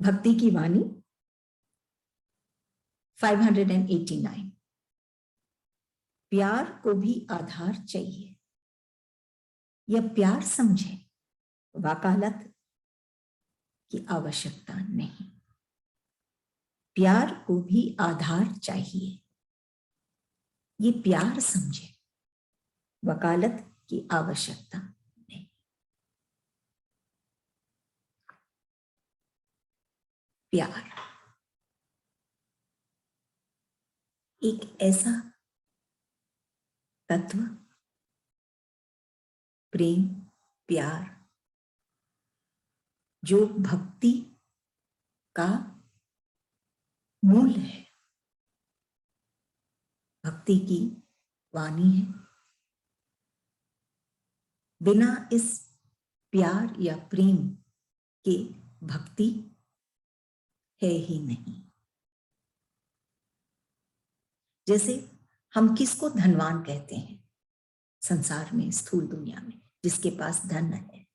भक्ति की वाणी 589। प्यार को भी आधार चाहिए, यह प्यार समझे, वकालत की आवश्यकता नहीं। प्यार को भी आधार चाहिए, ये प्यार समझे, वकालत की आवश्यकता नहीं। प्यार एक ऐसा तत्व, प्रेम, प्यार, जो भक्ति का मूल है, भक्ति की वाणी है। बिना इस प्यार या प्रेम के भक्ति है ही नहीं। जैसे हम किसको धनवान कहते हैं संसार में, स्थूल दुनिया में, जिसके पास धन है।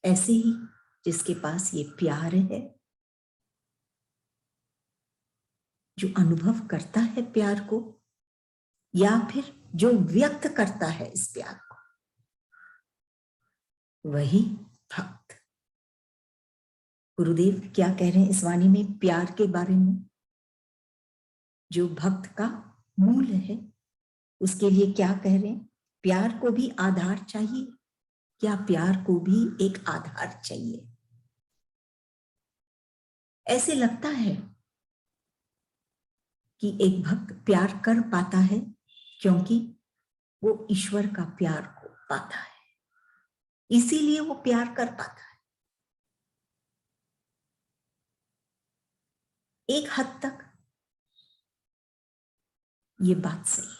ऐसे ही जिसके पास ये प्यार है, जो अनुभव करता है प्यार को, या फिर जो व्यक्त करता है इस प्यार को, वही भक्त। गुरुदेव क्या कह रहे हैं इस वाणी में प्यार के बारे में? जो भक्त का मूल है, उसके लिए क्या कह रहे हैं? प्यार को भी आधार चाहिए, या प्यार को भी एक आधार चाहिए। ऐसे लगता है कि एक भक्त प्यार कर पाता है क्योंकि वो ईश्वर का प्यार को पाता है, इसीलिए वो प्यार कर पाता है। एक हद तक ये बात सही है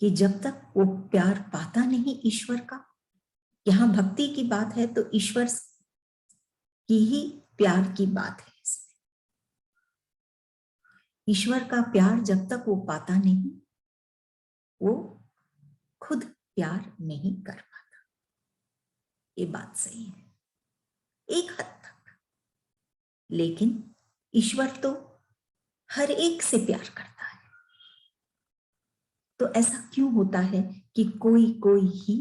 कि जब तक वो प्यार पाता नहीं ईश्वर का, यहां भक्ति की बात है तो ईश्वर की ही प्यार की बात है। ईश्वर का प्यार जब तक वो पाता नहीं, वो खुद प्यार नहीं कर पाता। ये बात सही है एक हद तक, लेकिन ईश्वर तो हर एक से प्यार करता है। तो ऐसा क्यों होता है कि कोई कोई ही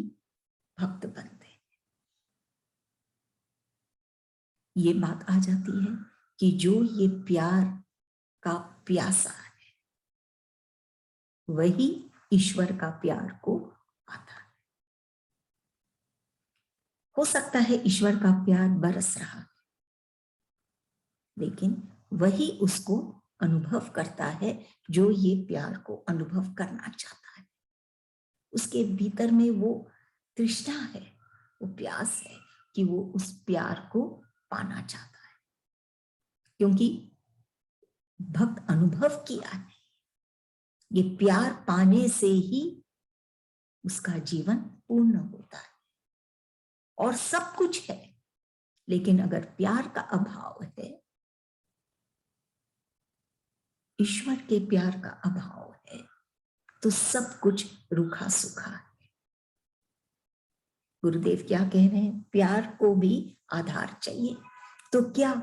भक्त बनते हैं? ये बात आ जाती है कि जो ये प्यार का प्यासा है, वही ईश्वर का प्यार को पाता है। हो सकता है ईश्वर का प्यार बरस रहा है, लेकिन वही उसको अनुभव करता है जो ये प्यार को अनुभव करना चाहता है। उसके भीतर में वो तृष्णा है, वो प्यास है कि वो उस प्यार को पाना चाहता है, क्योंकि भक्त अनुभव किया है ये प्यार पाने से ही उसका जीवन पूर्ण होता है। और सब कुछ है, लेकिन अगर प्यार का अभाव है, ईश्वर के प्यार का अभाव है, तो सब कुछ रूखा सूखा है। गुरुदेव क्या कह रहे हैं? प्यार को भी आधार चाहिए। तो क्या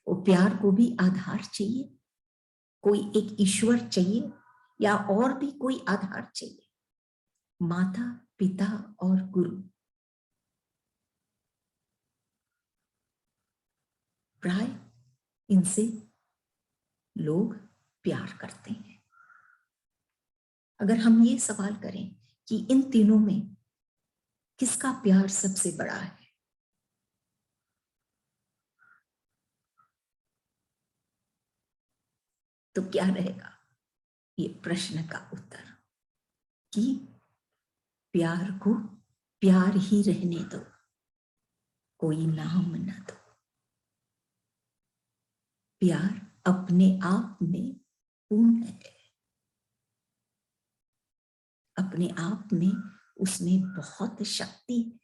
वो प्यार को भी आधार चाहिए? कोई एक ईश्वर चाहिए या और भी कोई आधार चाहिए? माता, पिता और गुरु प्राय इनसे लोग प्यार करते हैं। अगर हम ये सवाल करें कि इन तीनों में किसका प्यार सबसे बड़ा है, तो क्या रहेगा ये प्रश्न का उत्तर? कि प्यार को प्यार ही रहने दो, कोई नाम न दो। प्यार अपने आप में पूर्ण है, अपने आप में उसमें बहुत शक्ति है,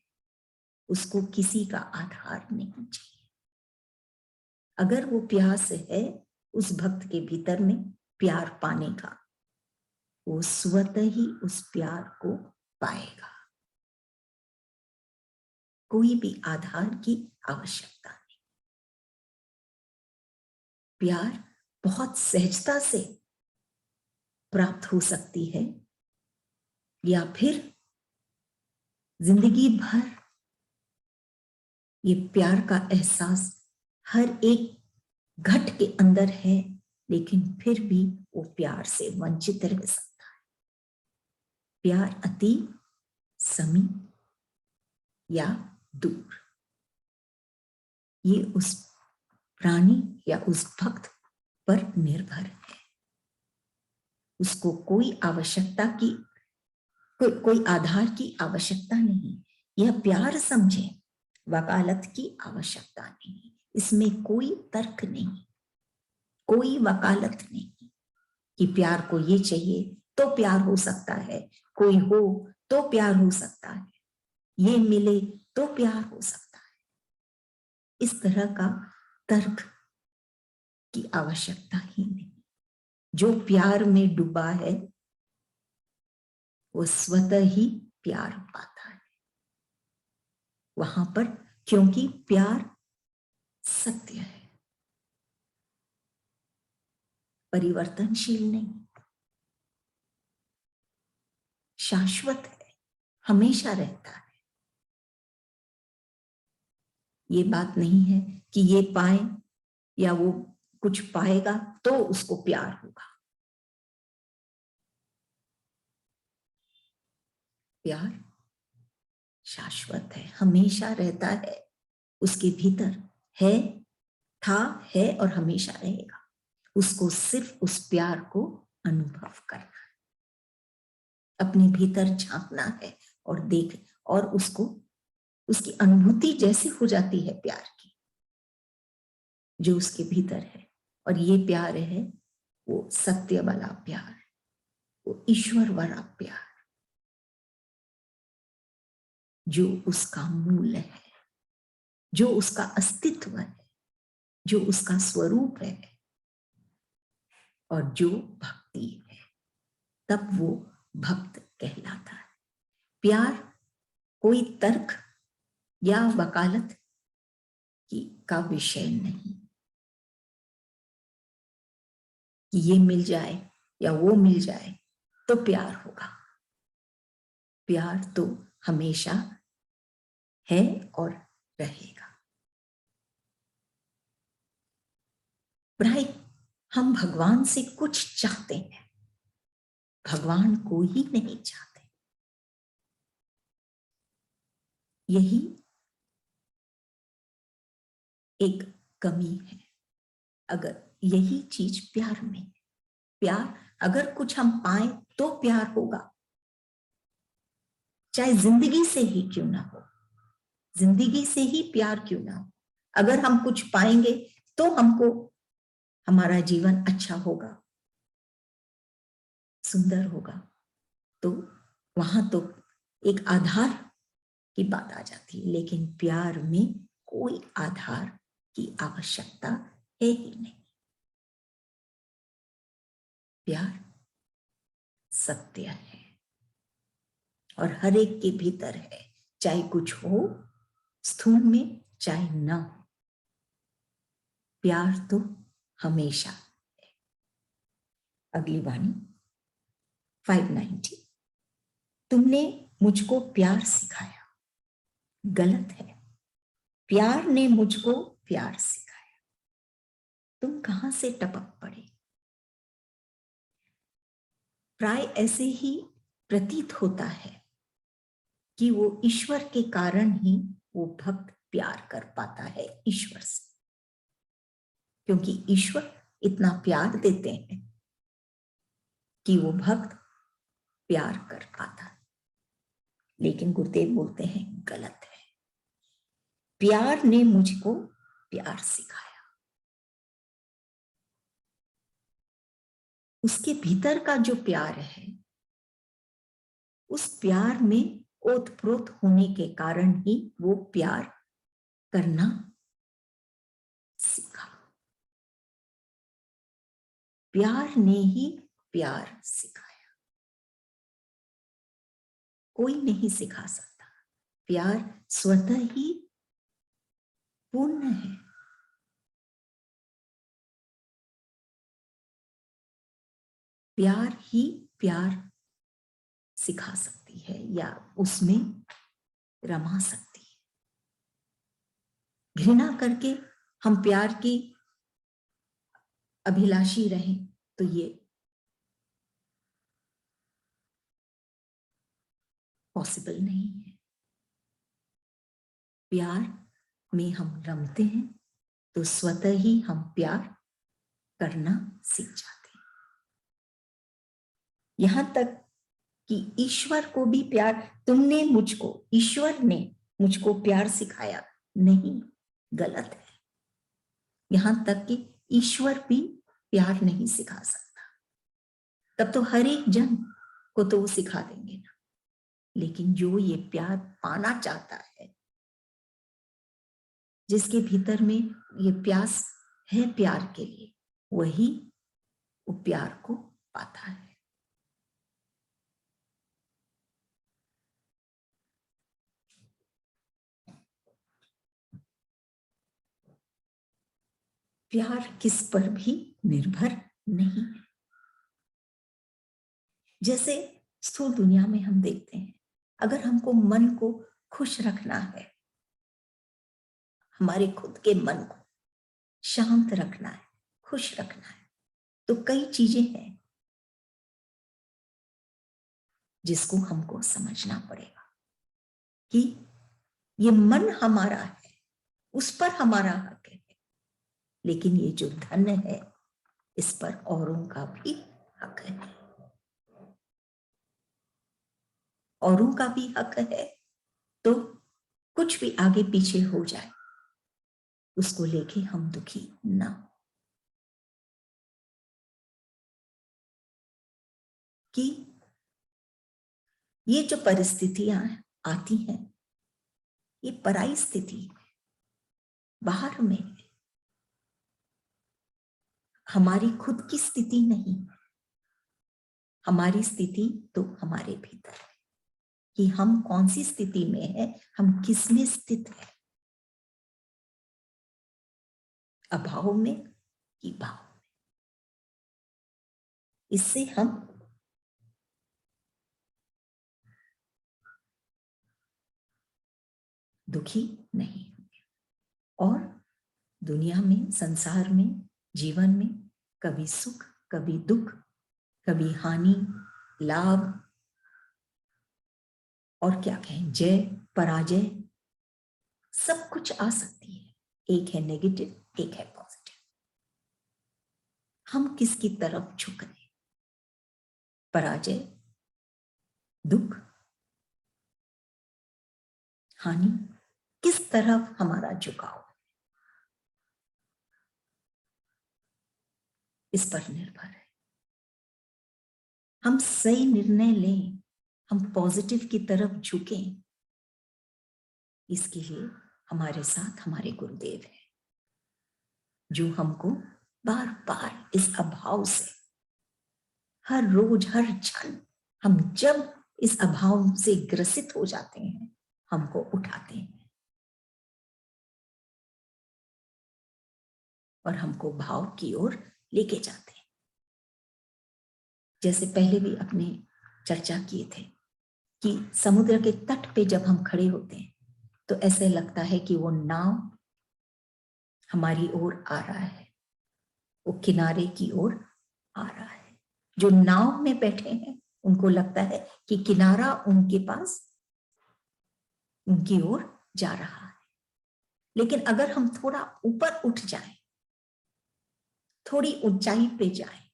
उसको किसी का आधार नहीं चाहिए। अगर वो प्यास है उस भक्त के भीतर में प्यार पाने का, वो स्वतः ही उस प्यार को पाएगा। कोई भी आधार की आवश्यकता नहीं। प्यार बहुत सहजता से प्राप्त हो सकती है, या फिर जिंदगी भर ये प्यार का एहसास हर एक घट के अंदर है, लेकिन फिर भी वो प्यार से वंचित रह सकता है। प्यार अति, समीप या दूर, ये उस प्राणी या उस भक्त पर निर्भर है। उसको कोई आवश्यकता की, कोई आधार की आवश्यकता नहीं। यह प्यार समझे, वकालत की आवश्यकता नहीं। इसमें कोई तर्क नहीं, कोई वकालत नहीं कि प्यार को ये चाहिए तो प्यार हो सकता है, कोई हो तो प्यार हो सकता है, ये मिले तो प्यार हो सकता है। इस तरह का तर्क की आवश्यकता ही नहीं। जो प्यार में डूबा है वो स्वतः ही प्यार पाता है वहां पर, क्योंकि प्यार सत्य है, परिवर्तनशील नहीं, शाश्वत है, हमेशा रहता है। ये बात नहीं है कि ये पाए या वो कुछ पाएगा तो उसको प्यार होगा। प्यार शाश्वत है, हमेशा रहता है, उसके भीतर है, था, है और हमेशा रहेगा। उसको सिर्फ उस प्यार को अनुभव करना है, अपने भीतर झांकना है और देख, और उसको, उसकी अनुभूति जैसे हो जाती है प्यार की, जो उसके भीतर है। और ये प्यार है वो सत्य वाला प्यार, वो ईश्वर वाला प्यार, जो उसका मूल है, जो उसका अस्तित्व है, जो उसका स्वरूप है, और जो भक्ति है, तब वो भक्त कहलाता है। प्यार कोई तर्क या वकालत की का विषय नहीं कि ये मिल जाए या वो मिल जाए तो प्यार होगा। प्यार तो हमेशा है और रहेगा। प्राय हम भगवान से कुछ चाहते हैं, भगवान को ही नहीं चाहते। यही एक कमी है। अगर यही चीज प्यार में, प्यार अगर कुछ हम पाए तो प्यार होगा, चाहे जिंदगी से ही क्यों ना हो, जिंदगी से ही प्यार क्यों ना हो। अगर हम कुछ पाएंगे तो हमको, हमारा जीवन अच्छा होगा, सुंदर होगा, तो वहां तो एक आधार की बात आ जाती है। लेकिन प्यार में कोई आधार की आवश्यकता है ही नहीं। प्यार सत्य है और हर एक के भीतर है, चाहे कुछ हो स्थूल में चाहे न हो, प्यार तो हमेशा है। अगली वाणी 590, तुमने मुझको प्यार सिखाया, गलत है। प्यार ने मुझको प्यार सिखाया, तुम कहां से टपक पड़े। प्राय ऐसे ही प्रतीत होता है कि वो ईश्वर के कारण ही वो भक्त प्यार कर पाता है ईश्वर से, क्योंकि ईश्वर इतना प्यार देते हैं कि वो भक्त प्यार कर पाता है। लेकिन गुरुदेव बोलते हैं गलत है। प्यार ने मुझको प्यार सिखाया, उसके भीतर का जो प्यार है, उस प्यार में ओतप्रोत होने के कारण ही वो प्यार करना सीखा। प्यार ने ही प्यार सिखाया, कोई नहीं सिखा सकता। प्यार स्वतः ही पूर्ण है। प्यार ही प्यार सिखा सकती है या उसमें रमा सकती है। घृणा करके हम प्यार की अभिलाषी रहें तो ये पॉसिबल नहीं है। प्यार में हम रमते हैं तो स्वतः ही हम प्यार करना सीख जाते हैं। यहां तक कि ईश्वर को भी प्यार, तुमने मुझको, ईश्वर ने मुझको प्यार सिखाया, नहीं, गलत है। यहां तक कि ईश्वर भी प्यार नहीं सिखा सकता। तब तो हर एक जन को तो वो सिखा देंगे ना। लेकिन जो ये प्यार पाना चाहता है, जिसके भीतर में ये प्यास है प्यार के लिए, वही वो प्यार को पाता है। प्यार किस पर भी निर्भर नहीं है। जैसे स्थूल दुनिया में हम देखते हैं, अगर हमको मन को खुश रखना है, हमारे खुद के मन को शांत रखना है, खुश रखना है, तो कई चीजें हैं जिसको हमको समझना पड़ेगा कि ये मन हमारा है, उस पर हमारा हक है, लेकिन ये जो धन है इस पर औरों का भी हक है। औरों का भी हक है, तो कुछ भी आगे पीछे हो जाए उसको लेके हम दुखी ना हो। कि ये जो परिस्थितियां आती हैं, ये पराई स्थिति बाहर में है, हमारी खुद की स्थिति नहीं। हमारी स्थिति तो हमारे भीतर है कि हम कौन सी स्थिति में है, हम किस में स्थित है, अभाव में कि भाव में। इससे हम दुखी नहीं होंगे। और दुनिया में, संसार में, जीवन में कभी सुख, कभी दुख, कभी हानि, लाभ, और क्या कहें, जय पराजय, सब कुछ आ सकती है। एक है नेगेटिव, एक है पॉजिटिव। हम किसकी तरफ झुक रहे? पराजय, दुख, हानि, किस तरफ हमारा झुकाव, इस पर निर्भर है। हम सही निर्णय लें, हम पॉजिटिव की तरफ झुकें, इसके लिए हमारे साथ हमारे गुरुदेव हैं, जो हमको बार बार इस अभाव से, हर रोज हर क्षण, हम जब इस अभाव से ग्रसित हो जाते हैं, हमको उठाते हैं और हमको भाव की ओर लेके जाते हैं। जैसे पहले भी अपने चर्चा किए थे कि समुद्र के तट पे जब हम खड़े होते हैं तो ऐसे लगता है कि वो नाव हमारी ओर आ रहा है, वो किनारे की ओर आ रहा है। जो नाव में बैठे हैं उनको लगता है कि किनारा उनके पास, उनकी ओर जा रहा है। लेकिन अगर हम थोड़ा ऊपर उठ जाएं, थोड़ी ऊंचाई पे जाएं,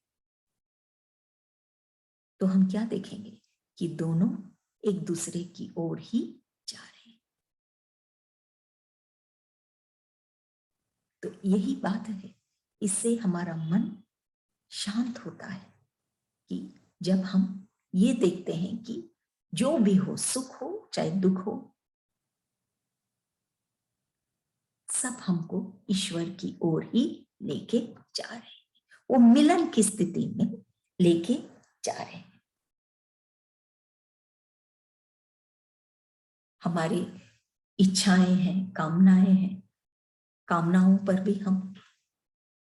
तो हम क्या देखेंगे कि दोनों एक दूसरे की ओर ही जा रहे हैं। तो यही बात है, इससे हमारा मन शांत होता है कि जब हम ये देखते हैं कि जो भी हो, सुख हो चाहे दुख हो, सब हमको ईश्वर की ओर ही लेके जा रहे हैं, वो मिलन की स्थिति में लेके जा रहे हैं। हमारे इच्छाएं हैं, कामनाएं हैं, कामनाओं पर भी हम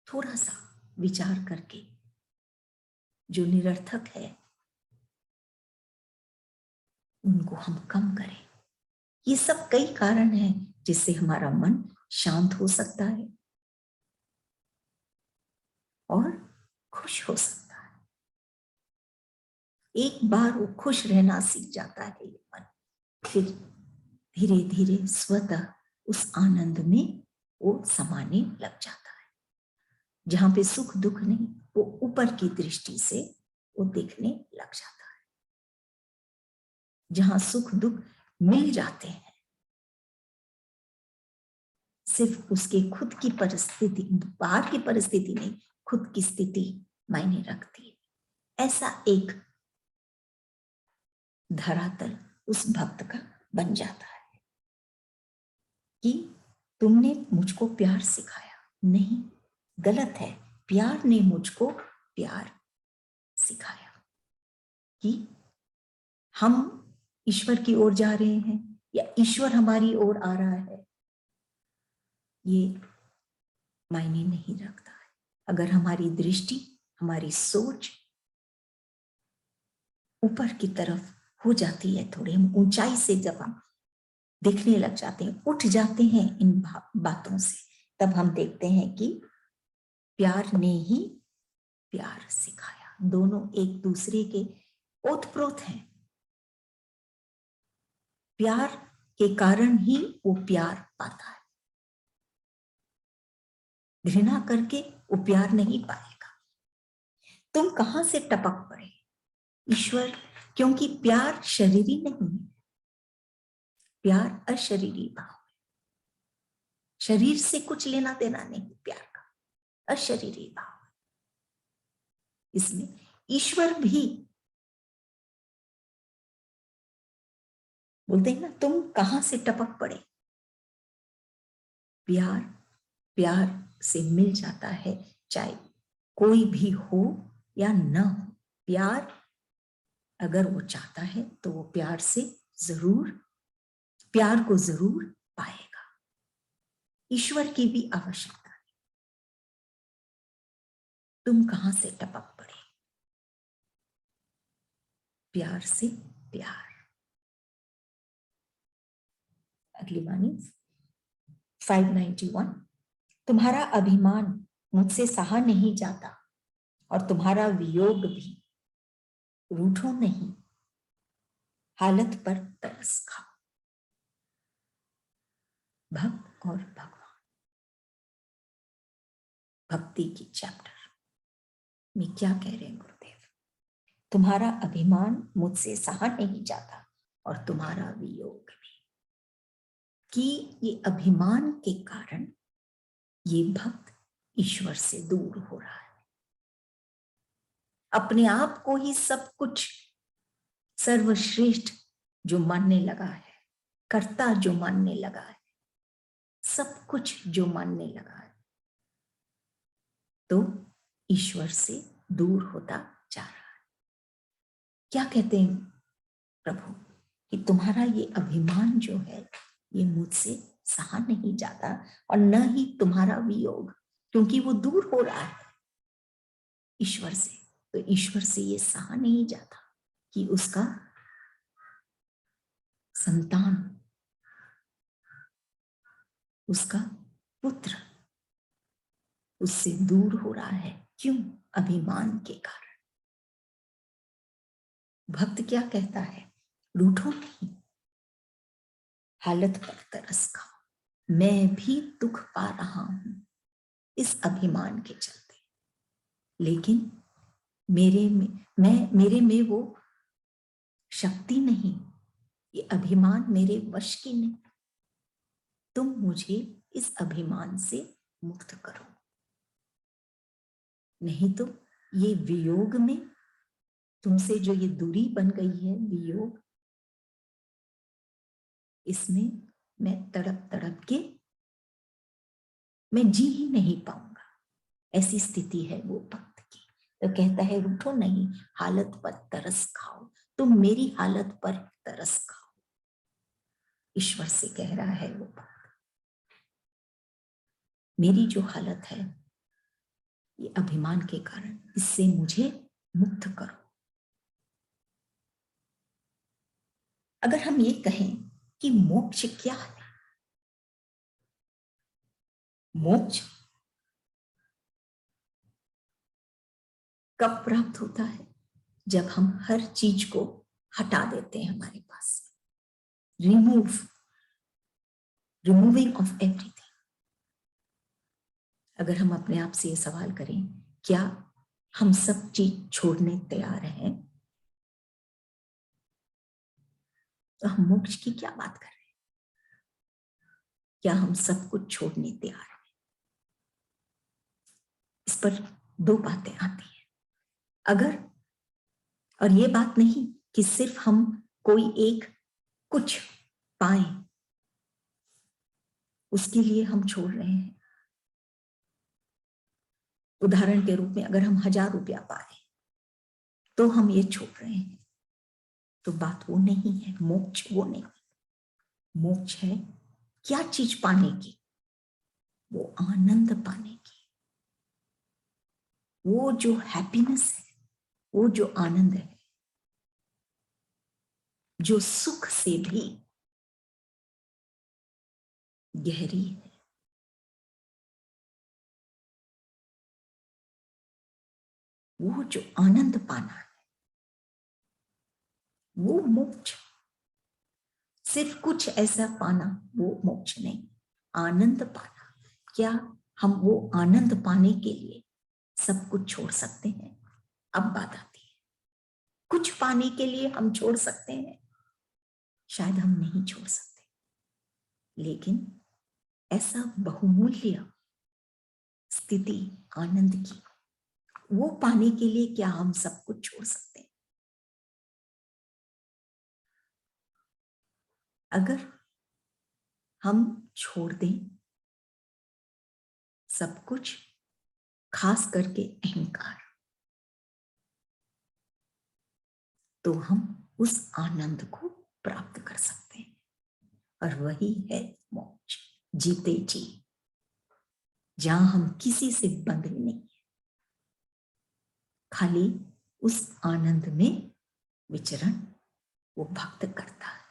थोड़ा सा विचार करके जो निरर्थक है उनको हम कम करें। ये सब कई कारण हैं जिससे हमारा मन शांत हो सकता है और खुश हो सकता है। एक बार वो खुश रहना सीख जाता है ये मन, फिर धीरे धीरे स्वतः उस आनंद में वो समाने लग जाता है। जहां पे सुख दुख नहीं, वो ऊपर की दृष्टि से वो देखने लग जाता है। जहां सुख दुख मिल जाते हैं, सिर्फ उसके खुद की परिस्थिति, बाहर की परिस्थिति नहीं, खुद की स्थिति मायने रखती है। ऐसा एक धरातल उस भक्त का बन जाता है कि तुमने मुझको प्यार सिखाया, नहीं, गलत है। प्यार ने मुझको प्यार सिखाया कि हम ईश्वर की ओर जा रहे हैं या ईश्वर हमारी ओर आ रहा है, ये मायने नहीं रखता है। अगर हमारी दृष्टि, हमारी सोच ऊपर की तरफ हो जाती है, थोड़े हम ऊंचाई से जब हम देखने लग जाते हैं, उठ जाते हैं इन बातों से, तब हम देखते हैं कि प्यार ने ही प्यार सिखाया। दोनों एक दूसरे के ओतप्रोत हैं। प्यार के कारण ही वो प्यार पाता है। घृणा करके वो प्यार नहीं पाएगा। तुम कहां से टपक पड़े ईश्वर, क्योंकि प्यार शरीरी नहीं है, प्यार अशरीरी भाव है। शरीर से कुछ लेना देना नहीं प्यार का, अशरीरी भाव है। इसमें ईश्वर भी बोलते हैं ना, तुम कहां से टपक पड़े। प्यार प्यार से मिल जाता है, चाहे कोई भी हो या न हो। प्यार अगर वो चाहता है तो वो प्यार से जरूर, प्यार को जरूर पाएगा। ईश्वर की भी आवश्यकता है। तुम कहां से टपक पड़े, प्यार से प्यार। अगली वाणी 591। तुम्हारा अभिमान मुझसे सहा नहीं जाता और तुम्हारा वियोग भी, रूठो नहीं, हालत पर तरस खाओ। भक्त और भगवान, भक्ति की चैप्टर में क्या कह रहे हैं गुरुदेव। तुम्हारा अभिमान मुझसे सहा नहीं जाता और तुम्हारा वियोग भी, कि ये अभिमान के कारण ये भक्त ईश्वर से दूर हो रहा है। अपने आप को ही सब कुछ सर्वश्रेष्ठ जो मानने लगा है, कर्ता जो मानने लगा है, सब कुछ जो मानने लगा है, तो ईश्वर से दूर होता जा रहा है। क्या कहते हैं प्रभु कि तुम्हारा ये अभिमान जो है ये मुझसे सहा नहीं जाता और न ही तुम्हारा वियोग, क्योंकि वो दूर हो रहा है ईश्वर से। तो ईश्वर से ये सहा नहीं जाता कि उसका संतान, उसका पुत्र उससे दूर हो रहा है। क्यों? अभिमान के कारण। भक्त क्या कहता है, रूठो नहीं, हालत पर तरस खाओ। मैं भी दुख पा रहा हूं इस अभिमान के चलते, लेकिन मेरे में वो शक्ति नहीं, ये अभिमान मेरे वश की नहीं। तुम मुझे इस अभिमान से मुक्त करो, नहीं तो ये वियोग में, तुमसे जो ये दूरी बन गई है वियोग, इसमें मैं तड़प तड़प के मैं जी ही नहीं पाऊंगा। ऐसी स्थिति है वो भक्त की। तो कहता है रूठो नहीं, हालत पर तरस खाओ। तुम मेरी हालत पर तरस खाओ। ईश्वर से कह रहा है वो बात, मेरी जो हालत है ये अभिमान के कारण, इससे मुझे मुक्त करो। अगर हम ये कहें कि मोक्ष क्या है, मोक्ष कब प्राप्त होता है? जब हम हर चीज को हटा देते हैं हमारे पास, रिमूविंग ऑफ एवरीथिंग। अगर हम अपने आप से ये सवाल करें, क्या हम सब चीज छोड़ने तैयार हैं, तो हम मोक्ष की क्या बात कर रहे हैं? क्या हम सब कुछ छोड़ने तैयार हैं? इस पर दो बातें आती हैं। अगर, और ये बात नहीं कि सिर्फ हम कोई एक कुछ पाए उसके लिए हम छोड़ रहे हैं। उदाहरण के रूप में अगर हम 1000 रुपया पाए तो हम ये छोड़ रहे हैं, तो बात वो नहीं है। मोक्ष वो नहीं, मोक्ष है क्या चीज पाने की? वो आनंद पाने की, वो जो हैप्पीनेस है, वो जो आनंद है, जो सुख से भी गहरी है, वो जो आनंद पाना है, वो मोक्ष। सिर्फ कुछ ऐसा पाना वो मोक्ष नहीं, आनंद पाना। क्या हम वो आनंद पाने के लिए सब कुछ छोड़ सकते हैं? अब बात आती है, कुछ पाने के लिए हम छोड़ सकते हैं? शायद हम नहीं छोड़ सकते, लेकिन ऐसा बहुमूल्य स्थिति आनंद की, वो पाने के लिए क्या हम सब कुछ छोड़ सकते हैं? अगर हम छोड़ दें सब कुछ, खास करके अहंकार, तो हम उस आनंद को प्राप्त कर सकते हैं, और वही है मोक्ष। जीते जी, जहां हम किसी से बंधे नहीं है, खाली उस आनंद में विचरण वो भक्त करता है,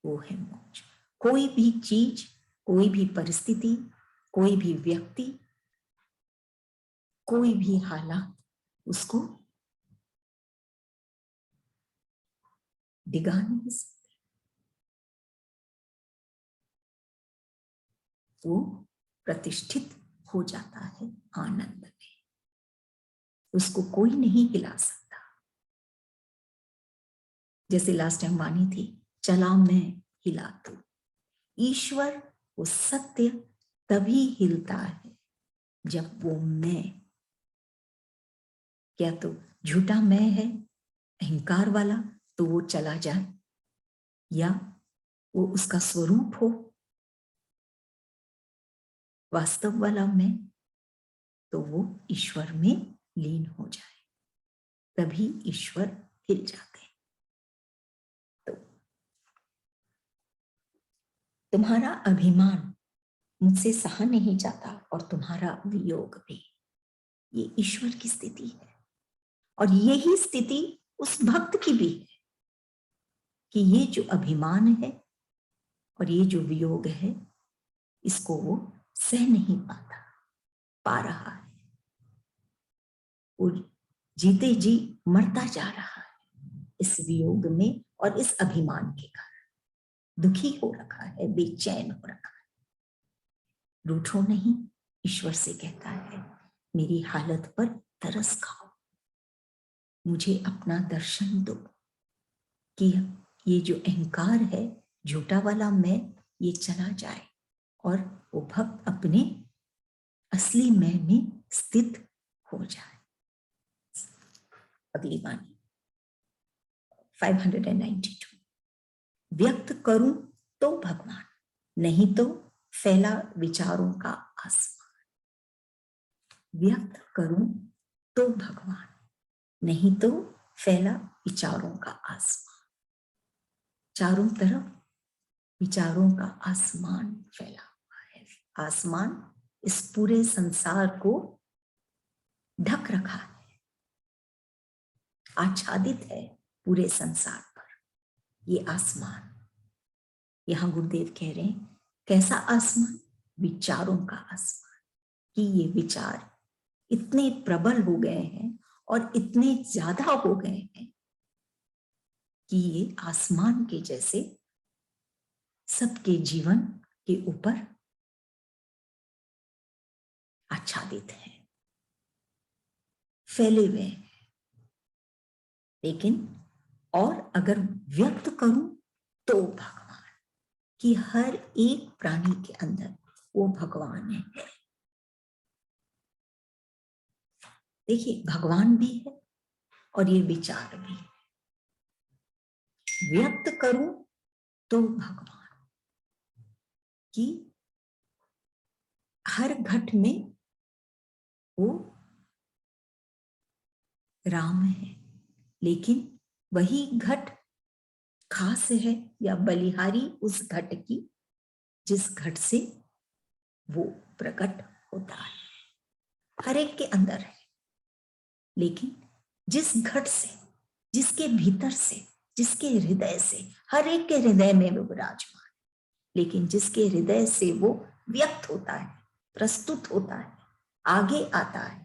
वो है मोक्ष। कोई भी चीज, कोई भी परिस्थिति, कोई भी व्यक्ति, कोई भी हालात उसको डिगा नहीं सकते। वो प्रतिष्ठित हो जाता है आनंद में, उसको कोई नहीं हिला सकता। जैसे लास्ट टाइम वाणी थी, चला मैं हिला तू। ईश्वर वो सत्य तभी हिलता है जब वो मैं, क्या तो झूठा मैं है अहंकार वाला, तो वो चला जाए, या वो उसका स्वरूप हो वास्तव वाला मैं, तो वो ईश्वर में लीन हो जाए, तभी ईश्वर हिल जाते हैं। तो तुम्हारा अभिमान मुझसे सहा नहीं जाता, और तुम्हारा वियोग भी, ये ईश्वर की स्थिति है। और यही स्थिति उस भक्त की भी है कि ये जो अभिमान है और ये जो वियोग है, इसको वो सह नहीं पाता, पा रहा है, वो जीते जी मरता जा रहा है इस वियोग में और इस अभिमान के कारण। दुखी हो रखा है, बेचैन हो रखा है। रूठो नहीं, ईश्वर से कहता है मेरी हालत पर तरस खाओ, मुझे अपना दर्शन दो, कि ये जो अहंकार है झूठा वाला मैं, ये चला जाए और वो भक्त अपने असली मैं में स्थित हो जाए। अगली वाणी 592, व्यक्त करूं तो भगवान, नहीं तो फैला विचारों का आसमान। व्यक्त करूं तो भगवान, नहीं तो फैला विचारों का आसमान। चारों तरफ विचारों का आसमान फैला हुआ है। आसमान इस पूरे संसार को ढक रखा है, आच्छादित है पूरे संसार पर ये आसमान। यहां गुरुदेव कह रहे हैं कैसा आसमान? विचारों का आसमान। कि ये विचार इतने प्रबल हो गए हैं और इतने ज्यादा हो गए हैं कि ये आसमान के जैसे सबके जीवन के ऊपर आच्छादित है, फैले हुए हैं। लेकिन और अगर व्यक्त करूं तो भगवान, कि हर एक प्राणी के अंदर वो भगवान है। देखिए, भगवान भी है और ये विचार भी है। व्यक्त करूं तो भगवान, कि हर घट में वो राम है, लेकिन वही घट खास है या बलिहारी उस घट की जिस घट से वो प्रकट होता है। हर एक के अंदर है, लेकिन जिस घट से, जिसके भीतर से, जिसके हृदय से, हर एक के हृदय में वो विराजमान, लेकिन जिसके हृदय से वो व्यक्त होता है, प्रस्तुत होता है, आगे आता है,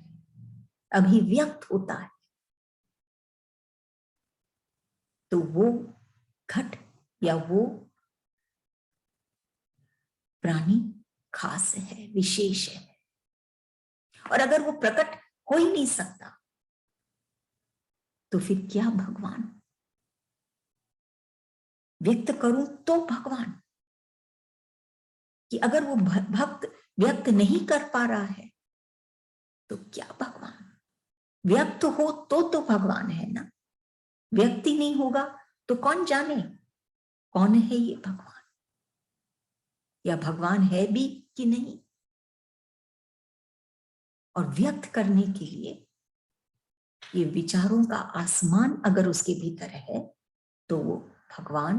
अभिव्यक्त होता है, तो वो घट या वो प्राणी खास है, विशेष है। और अगर वो प्रकट हो ही नहीं सकता तो फिर क्या भगवान? व्यक्त करूं तो भगवान, कि अगर वो भक्त व्यक्त नहीं कर पा रहा है तो क्या भगवान? व्यक्त हो तो भगवान है ना। व्यक्ति नहीं होगा तो कौन जाने कौन है ये भगवान, या भगवान है भी कि नहीं। और व्यक्त करने के लिए ये विचारों का आसमान अगर उसके भीतर है तो वो भगवान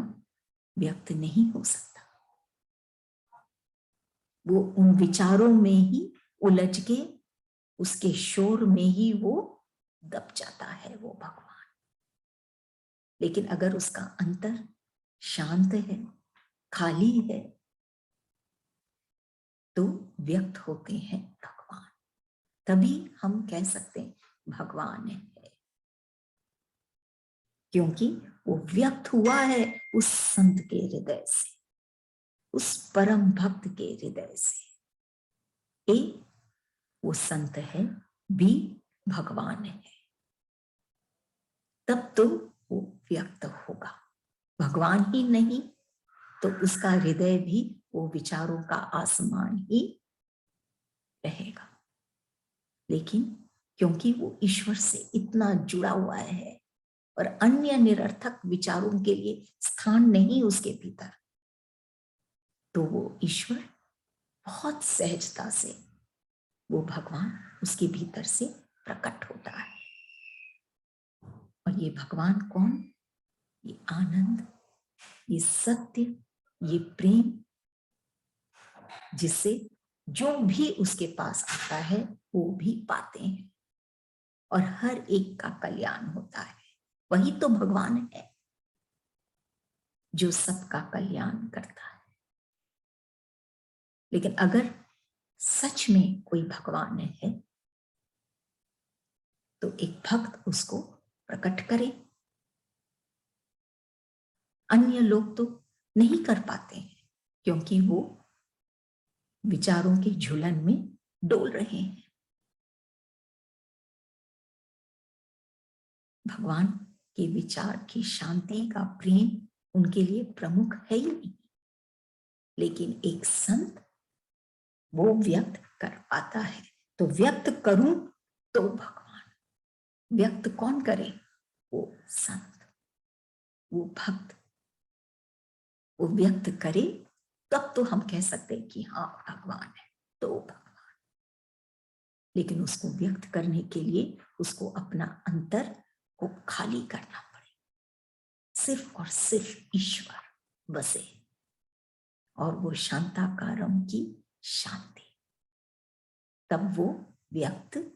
व्यक्त नहीं हो सकता। वो उन विचारों में ही उलझ के, उसके शोर में ही वो दब जाता है वो भगवान। लेकिन अगर उसका अंतर शांत है, खाली है, तो व्यक्त होते हैं भगवान। तभी हम कह सकते हैं भगवान है, क्योंकि वो व्यक्त हुआ है उस संत के हृदय से, उस परम भक्त के हृदय से। ए वो संत है, बी भगवान है, तब तो वो व्यक्त होगा। भगवान ही नहीं तो उसका हृदय भी वो विचारों का आसमान ही रहेगा। लेकिन क्योंकि वो ईश्वर से इतना जुड़ा हुआ है और अन्य निरर्थक विचारों के लिए स्थान नहीं उसके भीतर, तो वो ईश्वर बहुत सहजता से, वो भगवान उसके भीतर से प्रकट होता है। और ये भगवान कौन? ये आनंद, ये सत्य, ये प्रेम, जिससे जो भी उसके पास आता है वो भी पाते हैं और हर एक का कल्याण होता है। वही तो भगवान है जो सबका कल्याण करता है। लेकिन अगर सच में कोई भगवान है तो एक भक्त उसको प्रकट करे। अन्य लोग तो नहीं कर पाते हैं क्योंकि वो विचारों के झुलन में डोल रहे हैं। भगवान के विचार की शांति का प्रेम उनके लिए प्रमुख है ही नहीं, लेकिन एक संत वो व्यक्त कर पाता है। तो व्यक्त करूं तो भगवान, व्यक्त कौन करे? वो संत, वो भक्त, वो व्यक्त करे, तब तो हम कह सकते हैं कि हाँ भगवान है, तो भगवान। लेकिन उसको व्यक्त करने के लिए उसको अपना अंतर को खाली करना पड़े, सिर्फ और सिर्फ ईश्वर बसे। और वो शांताकारम की शांति, तब वो व्यक्त